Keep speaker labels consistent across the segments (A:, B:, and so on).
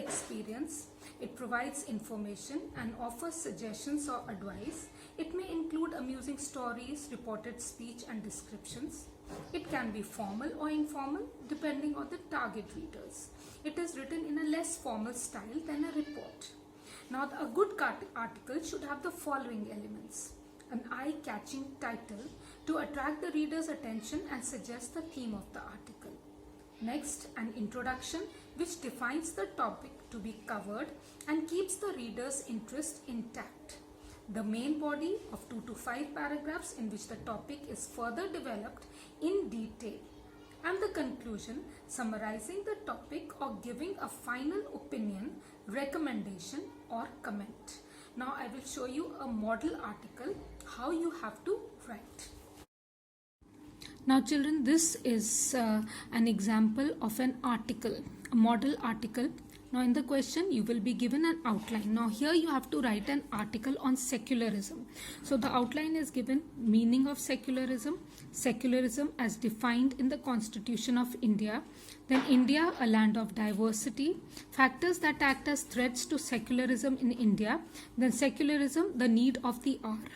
A: experience. It provides information and offers suggestions or advice. It may include amusing stories, reported speech, and descriptions. It can be formal or informal depending on the target readers. It is written in a less formal style than a report. Now, a good article should have the following elements: an eye-catching title to attract the reader's attention and suggest the theme of the article. Next, an introduction which defines the topic to be covered and keeps the reader's interest intact. The main body of 2 to 5 paragraphs in which the topic is further developed in detail. And the conclusion summarizing the topic or giving a final opinion, recommendation or comment. Now I will show you a model article, how you have to write. Now children, this is an example of an article, a model article. Now in the question you will be given an outline. Now here you have to write an article on secularism. So the outline is given: meaning of secularism, secularism as defined in the Constitution of India, then India, a land of diversity, factors that act as threats to secularism in India, then secularism, the need of the hour.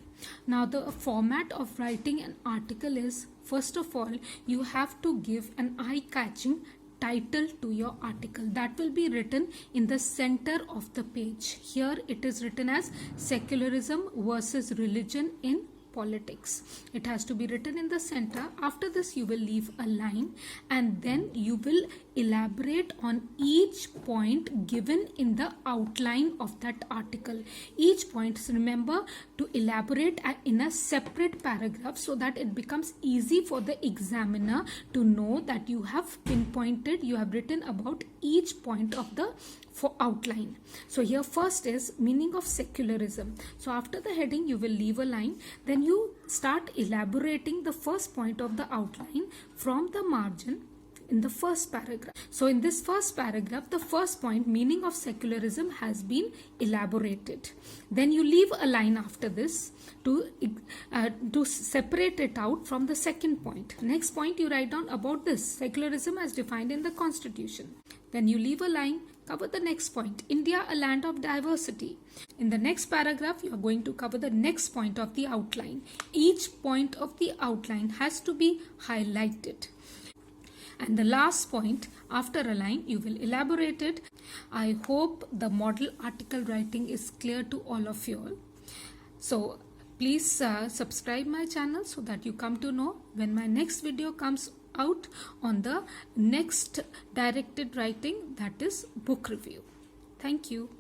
A: Now the format of writing an article is, first of all, you have to give an eye-catching title to your article that will be written in the center of the page. Here it is written as Secularism versus Religion in Politics. It has to be written in the center. After this you will leave a line and then you will elaborate on each point given in the outline of that article. Each point, remember to elaborate in a separate paragraph so that it becomes easy for the examiner to know that you have pinpointed, you have written about each point of the outline. So here first is meaning of secularism. So after the heading you will leave a line, then you start elaborating the first point of the outline from the margin in the first paragraph. So in this first paragraph, the first point, meaning of secularism, has been elaborated. Then you leave a line after this to separate it out from the second point. Next point you write down about this, secularism as defined in the Constitution. Then you leave a line, cover the next point, India, a land of diversity. In the next paragraph, you are going to cover the next point of the outline. Each point of the outline has to be highlighted. And the last point, after a line, you will elaborate it. I hope the model article writing is clear to all of you all. So please subscribe my channel so that you come to know when my next video comes out on the next directed writing, that is book review. Thank you.